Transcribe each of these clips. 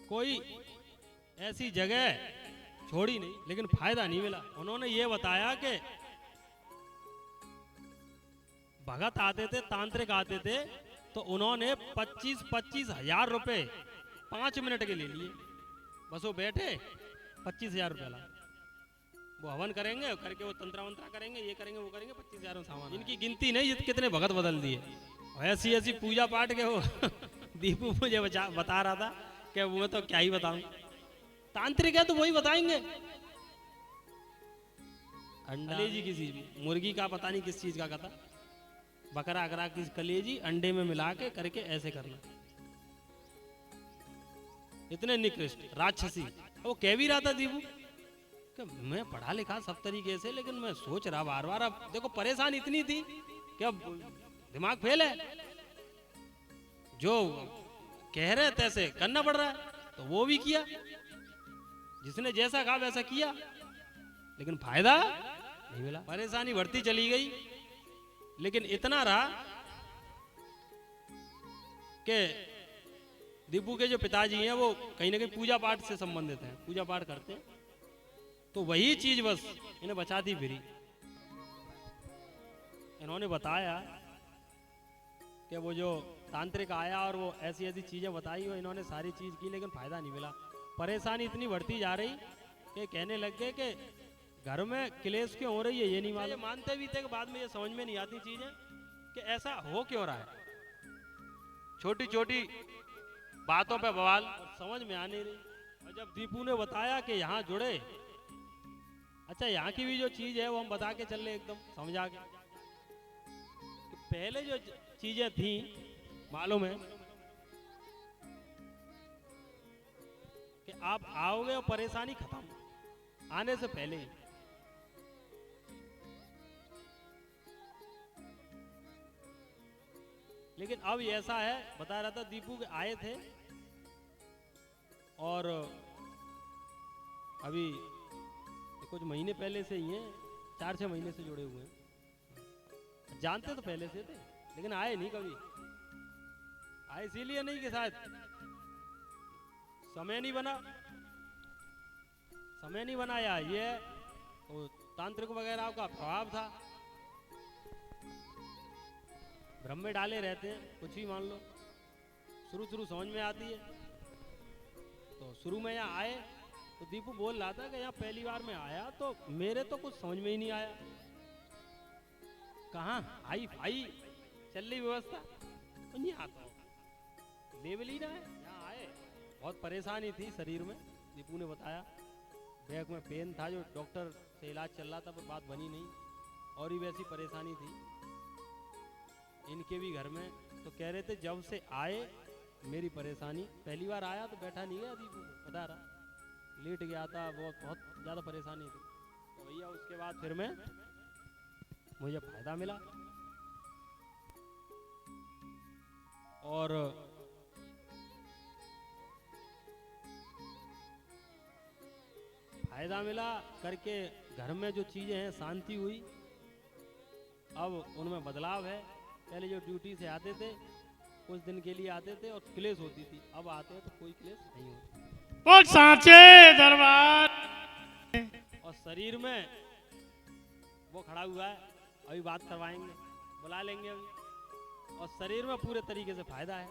कोई ऐसी जगह छोड़ी नहीं, लेकिन फायदा नहीं मिला। उन्होंने ये बताया कि भगत आते थे, तांत्रिक आते थे, तो उन्होंने 25-25 हजार रुपए 5 मिनट के लिए लिए। बस वो बैठे 25 हजार रुपये ला, वो हवन करेंगे, करके वो तंत्रा मंत्रा करेंगे, ये करेंगे वो करेंगे, 25 हजार सामान। इनकी गिनती नहीं कितने भगत बदल दिए। ऐसी ऐसी पूजा पाठ के वो दीपू मुझे बता रहा था कि वो तो क्या ही बताऊं, तांत्रिक है तो वही बताएंगे। कलेजी किसी मुर्गी का पता नहीं किस चीज का कथा, बकरा अकरा की कलेजी अंडे में मिला के करके ऐसे करना। इतने निकृष्ट राक्षसी। वो कह भी रहा था दीपू कि मैं पढ़ा लिखा सब तरीके से, लेकिन मैं सोच रहा बार बार, अब देखो परेशान इतनी थी कि अब दिमाग फेल है, जो कह रहे तैसे करना पड़ रहा है। तो वो भी किया, जिसने जैसा कहा वैसा किया, लेकिन फायदा नहीं मिला। परेशानी बढ़ती चली गई, लेकिन इतना रहा कि दीपू के जो पिताजी हैं वो कहीं ना कहीं पूजा पाठ से संबंधित हैं, पूजा पाठ करते हैं, तो वही चीज बस इन्हें बचाती फिरी। इन्होंने बताया कि वो जो तांत्रिक आया और वो ऐसी ऐसी चीजें बताई, वो इन्होंने सारी चीज की, लेकिन फायदा नहीं मिला। परेशानी इतनी बढ़ती जा रही कि कहने लग गए कि घर में क्लेश क्यों हो रही है ये नहीं मालूम। ये मानते भी थे कि बाद में ये समझ में नहीं आती चीजें कि ऐसा हो क्यों रहा है। छोटी छोटी बातों पे बवाल समझ में आ नहीं रही। और जब दीपू ने बताया कि यहाँ जुड़े, अच्छा यहाँ की भी जो चीज है वो हम बता के चल रहे एकदम समझा के। तो पहले जो चीजें थी मालूम है कि आप आओगे और परेशानी खत्म आने से पहले ही। लेकिन अब ऐसा है, बता रहा था दीपू के आए थे और अभी कुछ महीने पहले से ही हैं, 4-6 महीने से जुड़े हुए हैं। जानते तो पहले से थे, लेकिन आए नहीं कभी। आए इसीलिए नहीं कि शायद समय नहीं बना, समय नहीं बनाया, ये तो तांत्रिक वगैरह का प्रभाव था, भ्रम में डाले रहते हैं। कुछ भी मान लो, शुरू समझ में आती है। तो शुरू में यहाँ आए तो दीपू बोल रहा था कि यहाँ पहली बार में आया तो मेरे तो कुछ समझ में ही नहीं आया, कहाँ हाई फाई चल रही व्यवस्था तो नहीं आता, लेवल ही ना है। यहाँ आए बहुत परेशानी थी शरीर में, दीपू ने बताया बैग में पेन था, जो डॉक्टर से इलाज चल रहा था पर बात बनी नहीं, और ही वैसी परेशानी थी इनके भी घर में। तो कह रहे थे जब से आए मेरी परेशानी, पहली बार आया तो बैठा नहीं गया दीपू, बता रहा लेट गया था, बहुत ज़्यादा परेशानी थी। तो भैया उसके बाद फिर मैं मुझे फायदा मिला, और फायदा मिला करके घर में जो चीजें हैं शांति हुई। अब उनमें बदलाव है। पहले जो ड्यूटी से आते थे कुछ दिन के लिए आते थे और क्लेश होती थी, अब आते हैं तो कोई क्लेश नहीं होती। और सांचे दरबार और शरीर में वो खड़ा हुआ है, अभी बात करवाएंगे, बुला लेंगे अभी। और शरीर में पूरे तरीके से फायदा है,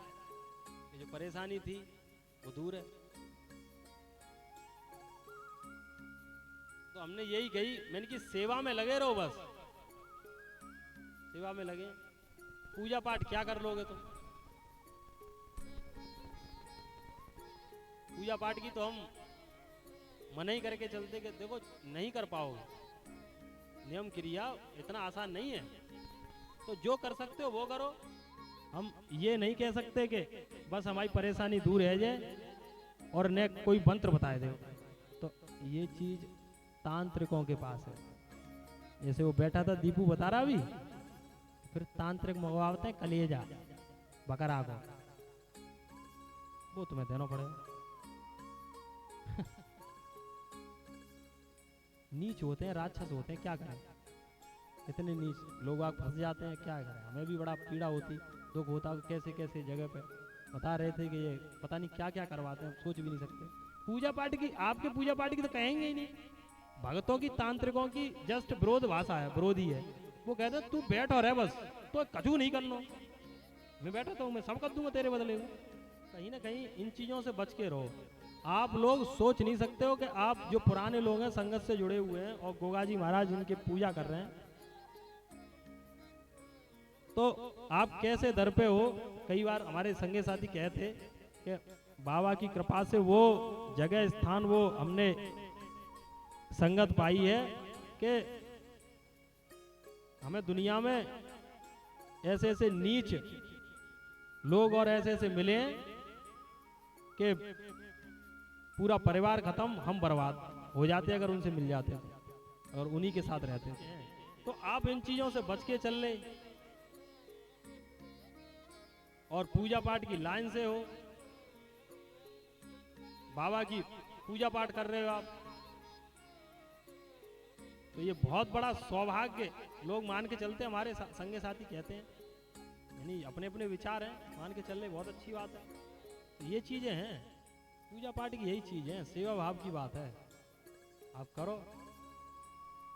ये जो परेशानी थी वो दूर है। तो हमने यही कही, मैंने कि सेवा में लगे रहो, बस सेवा में लगे। पूजा पाठ क्या कर लोगे तुम? पूजा पाठ की तो हम मना ही करके चलते कि देखो नहीं कर पाओगे, नियम क्रिया इतना आसान नहीं है, तो जो कर सकते हो वो करो। हम ये नहीं कह सकते कि बस हमारी परेशानी दूर रह जाए और न कोई मंत्र बताए दे। तो ये चीज तांत्रिकों के पास है। जैसे वो बैठा था दीपू बता रहा, अभी फिर तांत्रिक मंगवाते हैं कलेजा बकरा को, वो तुम्हें देना पड़ेगा। नीच होते हैं, राक्षस होते हैं, क्या करें, इतने नीच लोग आग फंस जाते हैं, क्या करें। हमें भी बड़ा पीड़ा होती, दुख होता कैसे कैसे जगह पे बता रहे थे कि ये पता नहीं क्या क्या करवाते हैं, सोच भी नहीं सकते। पूजा पाठ की, आपके पूजा पाठ की तो कहेंगे ही नहीं। भगतों की, तांत्रिकों की जस्ट विरोध भाषा है, विरोधी है। वो कहते हैं तू बैठ और है बस, तो कछु नहीं कर लो, मैं बैठा तो हूँ, मैं सब कर दूंगा तेरे बदले में। कहीं ना कहीं इन चीजों से बच के रहो। आप लोग सोच नहीं सकते हो कि आप जो पुराने लोग हैं, संगत से जुड़े हुए हैं और गोगाजी महाराज इनके पूजा कर रहे हैं, तो आप कैसे दर पे हो। कई बार हमारे संगे साथी कहते कि बाबा की कृपा से वो जगह स्थान वो हमने संगत पाई है कि हमें दुनिया में ऐसे ऐसे नीच लोग और ऐसे ऐसे मिले हैं कि पूरा परिवार खत्म, हम बर्बाद हो जाते अगर उनसे मिल जाते तो, और उन्हीं के साथ रहते। तो आप इन चीजों से बच के चल ले और पूजा पाठ की लाइन से हो। बाबा की पूजा पाठ कर रहे हो आप, तो ये बहुत बड़ा सौभाग्य लोग मान के चलते हैं। हमारे संगे साथी कहते हैं, यानी अपने अपने विचार हैं, मान के चल रहे, बहुत अच्छी बात है। तो ये चीजें हैं पूजा पाठ की, यही चीज है, सेवा भाव की बात है। आप करो,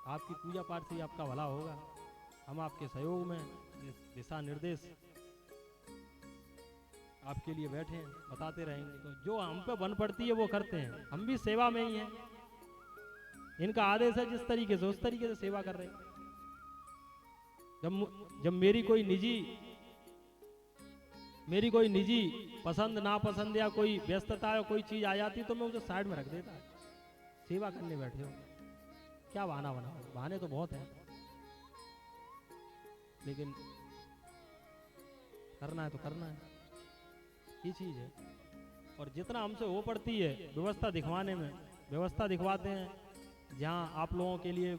आपकी पूजा पाठ से ही आपका भला होगा। हम आपके सहयोग में दिशा निर्देश आपके लिए बैठे हैं, बताते रहेंगे। तो जो हम पे बन पड़ती है वो करते हैं, हम भी सेवा में ही हैं। इनका आदेश है जिस तरीके से, उस तरीके से सेवा कर रहे हैं। जब मेरी कोई निजी पसंद नापसंद या कोई व्यस्तता या कोई चीज आ जाती तो मैं उसे साइड में रख देता। सेवा करने बैठे हो, क्या बहाना बनाओ, बहाने तो बहुत हैं, लेकिन करना है तो करना है, ये चीज है। और जितना हमसे हो पड़ती है व्यवस्था दिखवाने में, व्यवस्था दिखवाते हैं। जहाँ आप लोगों के लिए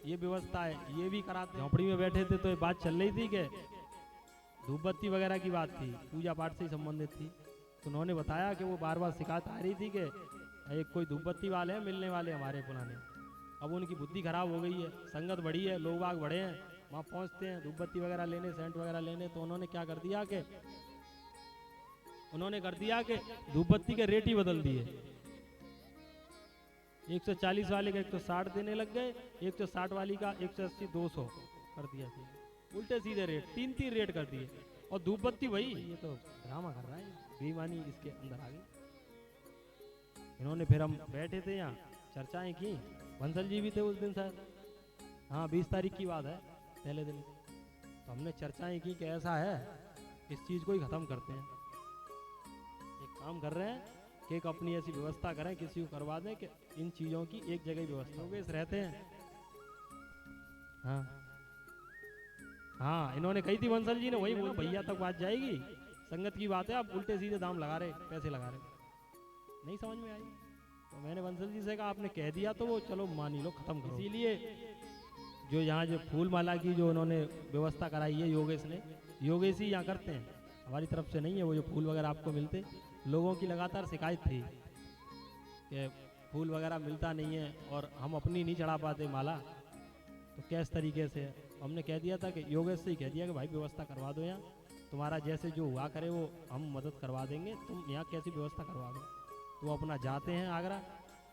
ये व्यवस्था है, ये भी कराते हैं। झोपड़ी में बैठे थे तो ये बात चल रही थी कि धूप बत्ती वगैरह की बात थी, पूजा पाठ से ही संबंधित थी। तो उन्होंने बताया कि वो बार बार शिकायत आ रही थी कि एक कोई धूप बत्ती वाले हैं मिलने वाले हमारे पुराने। अब उनकी बुद्धि खराब हो गई है, संगत बढ़ी है, लोग बाग बढ़े हैं, वहाँ पहुँचते हैं धूप बत्ती वगैरह लेने, सेंट वगैरह लेने। तो उन्होंने क्या कर दिया कि धूप बत्ती के रेट ही बदल दिए। 140 वाले का 160 देने लग गए, 160 वाली का 180 200 कर दिया। उल्टे सीधे रेट, तीन रेट कर दिए। और धूप बत्ती वही, ये तो ड्रामा कर रहा है, बेईमानी इसके अंदर आ गई। इन्होंने फिर हम बैठे थे यहाँ, चर्चाएं की, बंसल जी भी थे उस दिन शायद, हाँ 20 तारीख की बात है, पहले दिन। तो हमने चर्चाएं की कि ऐसा है, इस चीज को ही खत्म करते हैं। एक काम कर रहे हैं कि एक अपनी ऐसी व्यवस्था करें, किसी को करवा दें कि इन चीजों की एक जगह व्यवस्था हो गई, रहते हैं। हाँ इन्होंने कही थी बंसल जी ने, वही बोला भैया तक बात जाएगी, संगत की बात है, आप उल्टे सीधे दाम लगा रहे, पैसे लगा रहे, नहीं समझ में आई। तो मैंने बंसल जी से कहा आपने कह दिया तो वो चलो मान ही लो, खत्म करो। इसीलिए जो यहाँ जो फूल माला की जो उन्होंने व्यवस्था कराई है योगेश ने, योगेश ही यहाँ करते हैं, हमारी तरफ से नहीं है। वो जो फूल वगैरह आपको मिलते, लोगों की लगातार शिकायत थी कि फूल वगैरह मिलता नहीं है और हम अपनी नहीं चढ़ा पाते माला, तो किस तरीके से। हमने कह दिया था कि योगेश से ही कह दिया कि भाई व्यवस्था करवा दो, यहाँ तुम्हारा जैसे जो हुआ करे वो हम मदद करवा देंगे, तुम यहाँ कैसी व्यवस्था करवा दो। तो वो अपना जाते हैं आगरा,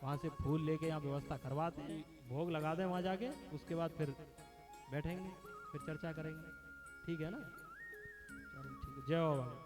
वहाँ से फूल लेके यहाँ व्यवस्था करवाते हैं, भोग लगा दें वहाँ जाके, उसके बाद फिर बैठेंगे, फिर चर्चा करेंगे। ठीक है ना, चलो ठीक है, जय बाबा।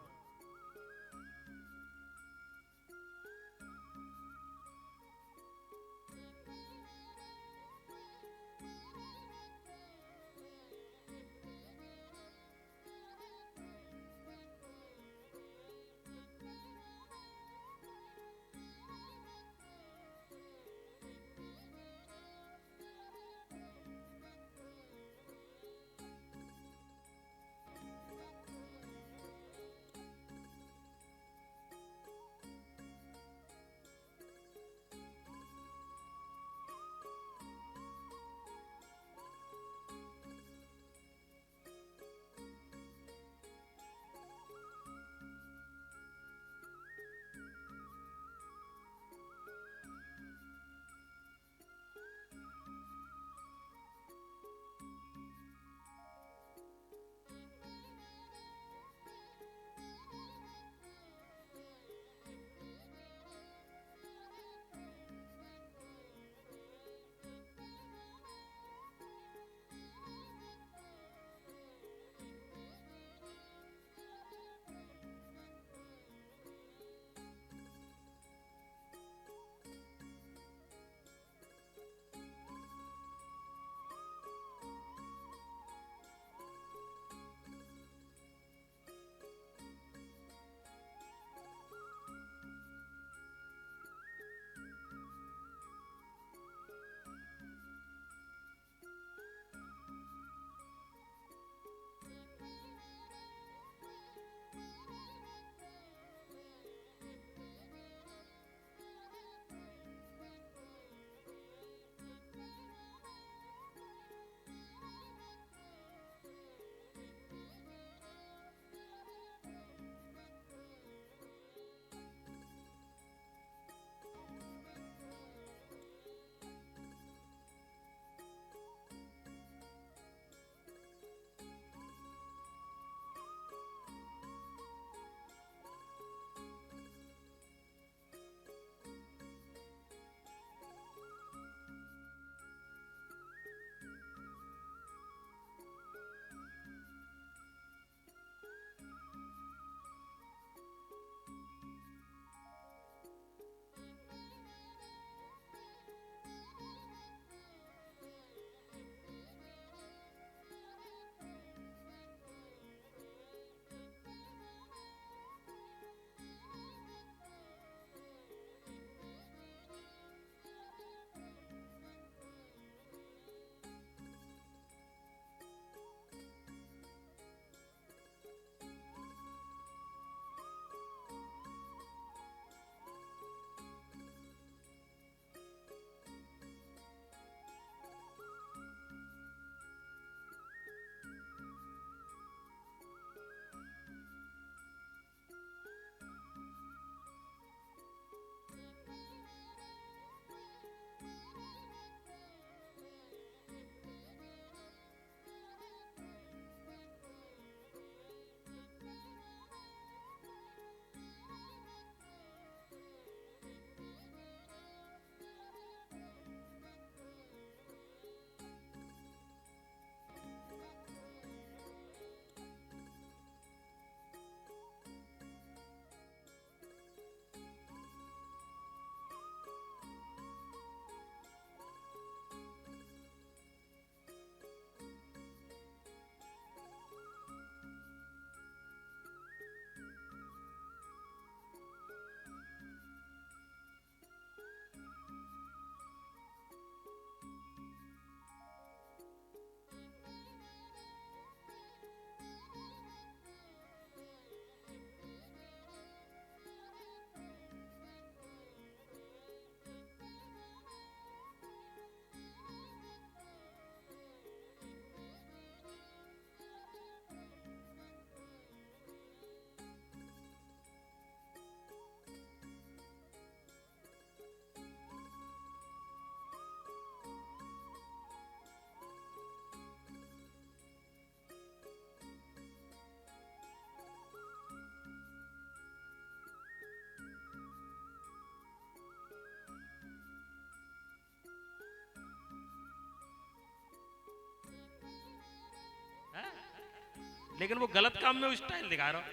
लेकिन वो गलत काम में स्टाइल दिखा रहा हो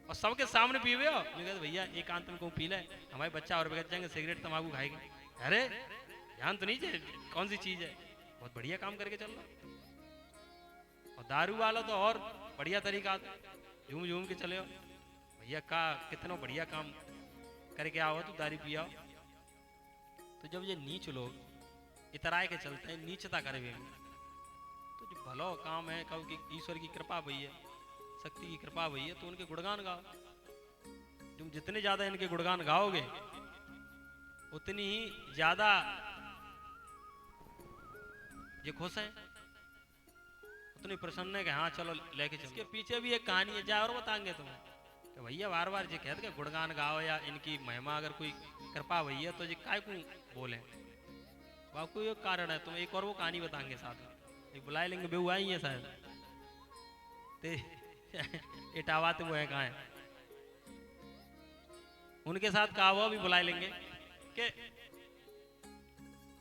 और सबके सामने पीवे हो। मैं कहता भैया एकांत में कहूँ पी ले, हमारे बच्चा और बगैर जाएंगे सिगरेट तंबाकू खाएंगे। अरे ध्यान तो नहीं है कौन सी चीज है, बहुत बढ़िया काम करके चल रहा। और दारू वाला तो और बढ़िया तरीका, झूम झूम के चले हो भैया का कितना बढ़िया काम करके आओ तो दारू पियाओ। तो जब ये नीच लोग इतराए के चलते हैं, नीचता करे हुए, तो जो भलो काम है कहो कि ईश्वर की कृपा भई है, शक्ति की कृपा भई है, तो उनके गुणगान गाओ। तुम जितने ज्यादा इनके गुणगान गाओगे उतनी ही ज्यादा ये खुश है, उतनी प्रसन्न है कि हाँ चलो लेके चलो। इसके पीछे भी एक कहानी है, जा और बताएंगे तुम्हें कि भैया बार बार जी कहते गुणगान गाओ या इनकी महिमा अगर कोई कृपा भैया तो जी काय को बोले, बापू एक कारण है। तुम एक और वो कहानी बताएंगे साथ में, एक बुलाए लेंगे, बेहू आई है शायद ते इटावा तो वो है कहाँ है, उनके साथ कहा हुआ भी बुलाए लेंगे कि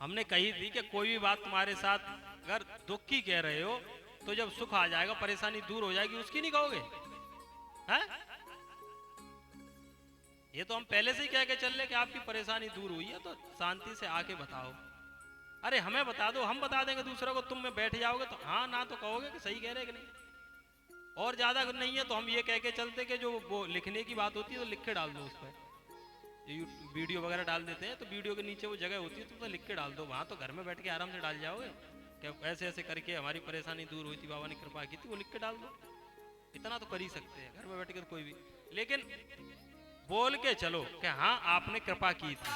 हमने कही थी कि कोई भी बात तुम्हारे साथ अगर दुख की कह रहे हो तो जब सुख आ जाएगा, परेशानी दूर हो जाएगी, उसकी नहीं कहोगे हैं? ये तो हम पहले से ही कह के चल रहे कि आपकी परेशानी दूर हुई है तो शांति से आके बताओ। अरे हमें बता दो, हम बता देंगे दूसरों को, तुम में बैठ जाओगे तो हाँ ना तो कहोगे कि सही कह रहे कि नहीं। और ज्यादा नहीं है तो हम ये कह के चलते कि जो वो लिखने की बात होती है तो लिख के डाल दो उस पर, वीडियो वगैरह डाल देते हैं तो वीडियो के नीचे वो जगह होती है तो उसे लिख के डाल दो, वहां तो घर में बैठ के आराम से डाल जाओगे कि ऐसे ऐसे करके हमारी परेशानी दूर हुई थी, बाबा ने कृपा की थी, वो लिख के डाल दो। इतना तो कर ही सकते हैं घर में बैठ कर कोई भी, लेकिन बोल के चलो कि हाँ आपने कृपा की थी।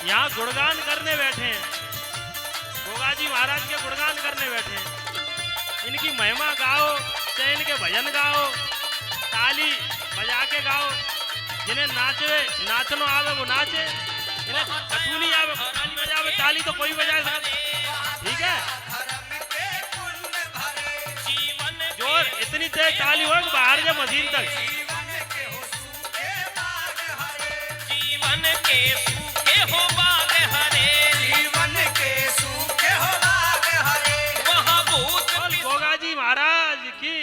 यहाँ गुणगान करने बैठे हैं, गोगा जी महाराज के गुणगान करने बैठे हैं। इनकी महिमा गाओ, चाहे इनके भजन गाओ, ताली बजा के गाओ। जिन्हें नाचनो आवे वो नाचे, जिन्हें कटूनी आवे ताली बजावे, ताली तो कोई बजा सकता, ठीक है। जोर इतनी तेज ताली हो कि बाहर जा मशीन तक। जीवन के हो बाग हरे, जीवन के सूखे हो बाग हरे, वहाँ भूत गोगा जी महाराज की।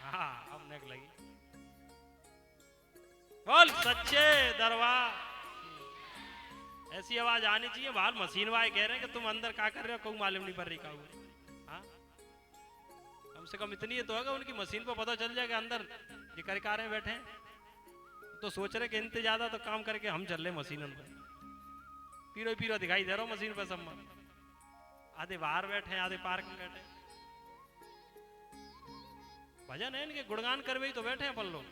हाँ अब नेक लगी, बोल सच्चे दरबार। ऐसी आवाज आनी चाहिए, बाहर मशीन वाले कह रहे हैं कि तुम अंदर क्या कर रहे हो, कोई मालूम नहीं पड़ रही का। हाँ कम से कम इतनी तो होगा, उनकी मशीन पर पता चल जाएगा अंदर ये कर बैठे हैं, तो सोच रहे कि इनसे ज्यादा तो काम करके हम चल रहे मशीन पर। पीरो पीरो दिखाई दे रहा हूं मशीन पर सब, आधे बाहर बैठे हैं, आधे पार्क में बैठे। भजन है इनके, गुणगान कर तो बैठे हैं अपन लोग।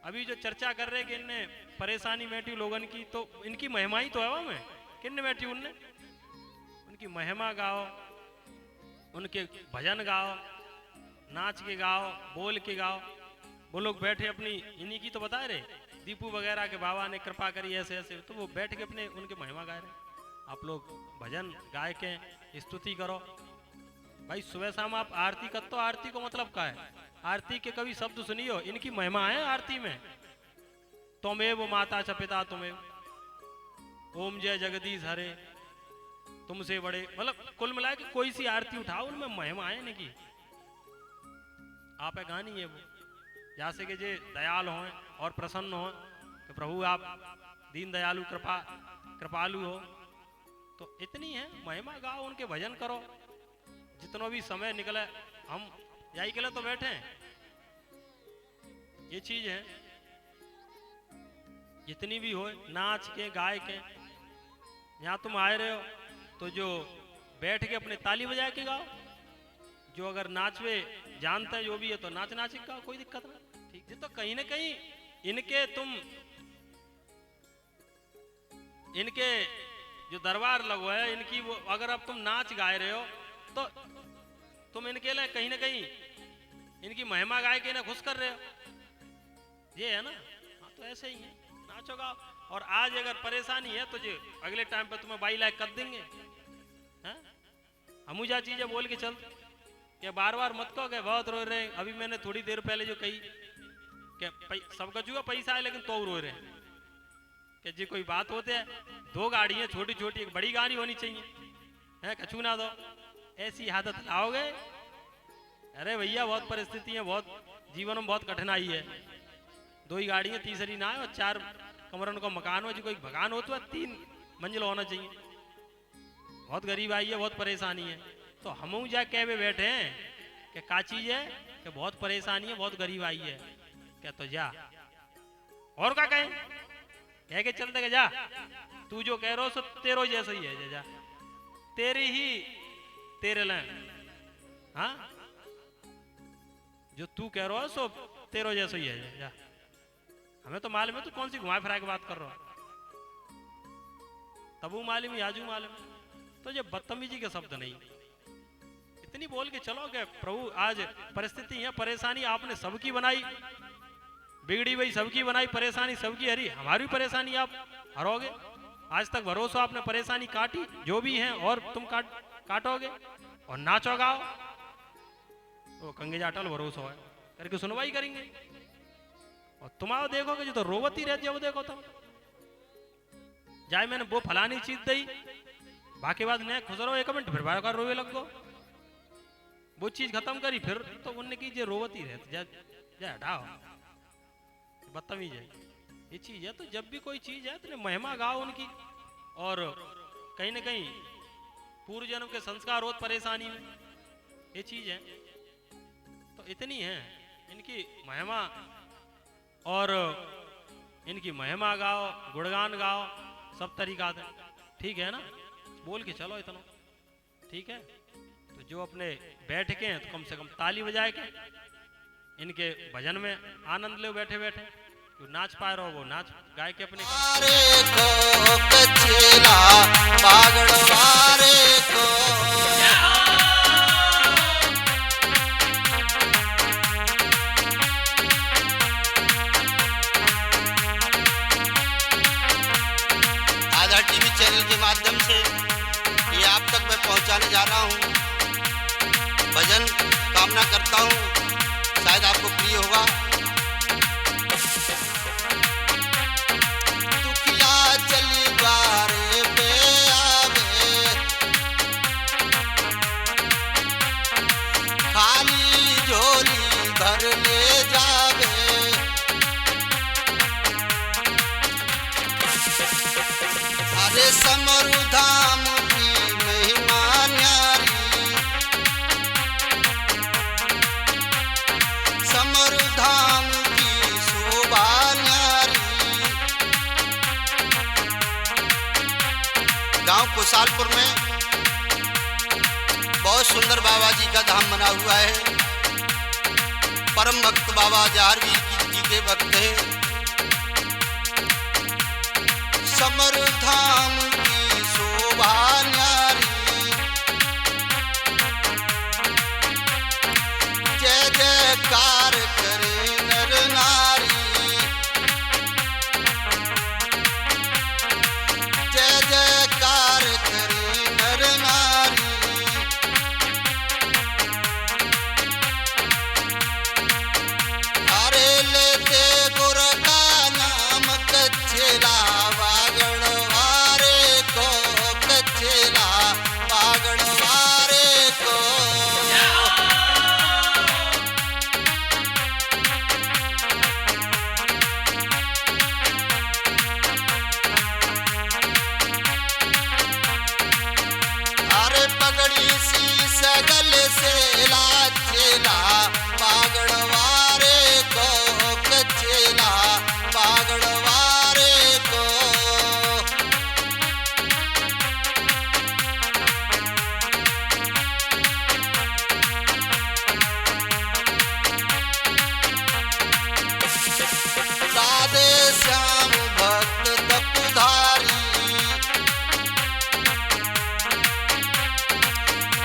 अभी जो चर्चा कर रहे कि इनने परेशानी बैठी लोगन की, तो इनकी महिमा ही तो है वो में, किन बैठी उनने, उनकी महिमा गाओ, उनके भजन गाओ, नाच के गाओ, बोल के गाओ। वो लोग बैठे अपनी इन्हीं की तो बता रहे, दीपू वगैरह के बाबा ने कृपा करी ऐसे ऐसे, तो वो बैठ के अपने उनके महिमा गा रहे। आप लोग भजन गाय के स्तुति करो भाई। सुबह शाम आप आरती कर, तो आरती को मतलब क्या है, आरती के कभी शब्द सुनियो, इनकी महिमा है आरती में। तुमेव माता च पिता तुमेव, ओम जय जगदीश हरे, तुमसे बड़े, मतलब कुल मिला के कोई सी आरती उठाओ उनमें महिमा है इनकी। आप गानी है वो, जैसे कि जे दयाल हो और प्रसन्न हो, कि प्रभु आप दीन दयालु कृपालु हो। तो इतनी है महिमा गाओ, उनके भजन करो, जितना भी समय निकले। हम यही के लिए तो बैठे हैं, ये चीज है। जितनी भी हो, नाच के गाय के, यहाँ तुम आए रहे हो तो जो बैठ के अपने ताली बजा के गाओ, जो अगर नाचवे जानते हैं जो भी है तो नाच नाच के गाओ, कोई दिक्कत नहीं। ठीक है, तो कहीं ना कहीं इनके जो दरबार लगो है इनकी, वो अगर अब तुम नाच गाए रहे हो तो तुम इनके लिए कहीं ना कहीं इनकी महिमा गाय के ना खुश कर रहे हो, ये है ना। हाँ, तो ऐसे ही है, नाचो गाओ। और आज अगर परेशानी है तो जो अगले टाइम पे तुम्हें बाई लाइक कर देंगे। हम जा चीजें बोल के चल कि बार बार मत कहो कि बहुत रो रहे हैं। अभी मैंने थोड़ी देर पहले जो कही कि सबका जुआ पैसा है लेकिन तो रो रहे हैं, कि जी कोई बात होते है, दो गाड़ी है छोटी छोटी, एक बड़ी गाड़ी होनी चाहिए, है कछू ना दो, ऐसी आदत लाओगे। अरे भैया बहुत परिस्थिति है, बहुत जीवन में बहुत कठिनाई है। दो ही गाड़ी है, तीसरी ना है, और 4 कमरों का मकान हो, जो कोई मकान हो तो 3 मंजिल होना चाहिए। बहुत गरीब आई है, बहुत परेशानी है। तो हम जा कह बैठे हैं कि का चीज है कि बहुत परेशानी है, बहुत गरीब आई है, क्या तो जा और क्या कहें, कह के चलते जा, तू जो कह रहा हो सो तेरो जैसा ही है, जा तेरी ही तेरे ले। हाँ, जो तू कह रहा हो सो तेरो जैसा ही है, जा। हमें तो मालूम है तो कौन सी घुमाए फिरा के बात कर रहा हो, तबू मालूम याजू मालूम। तो ये बदतमीजी के शब्द नहीं, इतनी बोल के चलो कि प्रभु आज परिस्थिति है, परेशानी आपने सबकी बनाई, बिगड़ी हुई सबकी बनाई, परेशानी सबकी हरी, हमारी परेशानी आप हरोगे। आज तक भरोसा आपने परेशानी काटी जो भी है, और तुम काटोगे। और नाचो गाओ, वो कंगे जाटल भरोसा है करके सुनवाई करेंगे। और तुम आओ देखोगे जो तो रोवती रहती है, वो देखो तुम जाए मैंने वो फलानी चीज दी, बाकी बात नहीं खुश रहो 1 मिनट, फिर बार बार रोवे लग गो, वो चीज खत्म करी फिर तो उनने की जे रोवती रहती, जा हटाओ, बदतमीज है ये चीज है। तो जब भी कोई चीज है तो महिमा गाओ उनकी, और कहीं ना कहीं पूर्व जन्म के संस्कार हो परेशानी में, ये चीज है। तो इतनी है इनकी महिमा, और इनकी महिमा गाओ, गुणगान गाओ, सब तरीका से, ठीक है ना, बोल के चलो इतना, ठीक है। तो जो अपने बैठ के हैं तो कम से कम ताली बजाए के इनके भजन में आनंद लो, बैठे बैठे जो नाच पा रहे हो वो नाच गाय के अपने आधार टीवी चैनल के माध्यम से ये आप तक मैं पहुंचाने जा रहा हूं। भजन कामना करता हूं शायद आपको प्रिय होगा। दुखिया चली द्वारे पे आवे, खाली झोली भर ले जावे, अरे समरु धाम की महिमा न्यारी, समरु धाम की शोभा न्यारी। गांव कुशालपुर में बहुत सुंदर बाबा जी का धाम बना हुआ है। परम भक्त बाबा जारवी जी के भक्त हैं। समरु धाम की शोभा न्यारी, जय जयकार करे नर नारी, जय जयकार करे नर नारी। अरे लेते गुर का नाम कच्छला वागड़ वारे पगड़ी सी सगल से लाचेला पागड़वारे को कचेला पागड़वारे को राधे श्याम भक्त तपधारी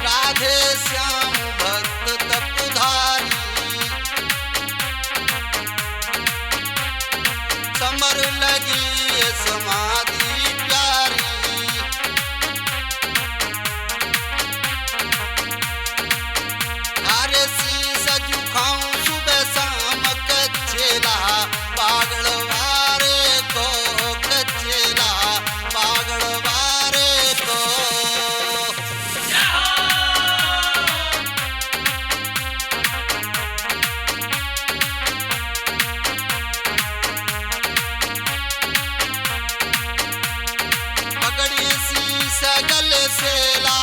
राधे श्याम भक्त तपधारी समर लगी ये समाधि प्यारी हरे शीस झुकाऊं सुबह शाम कचेला पागड़वारे को कचेला पागड़वारे को पगड़ी सी सगल से ला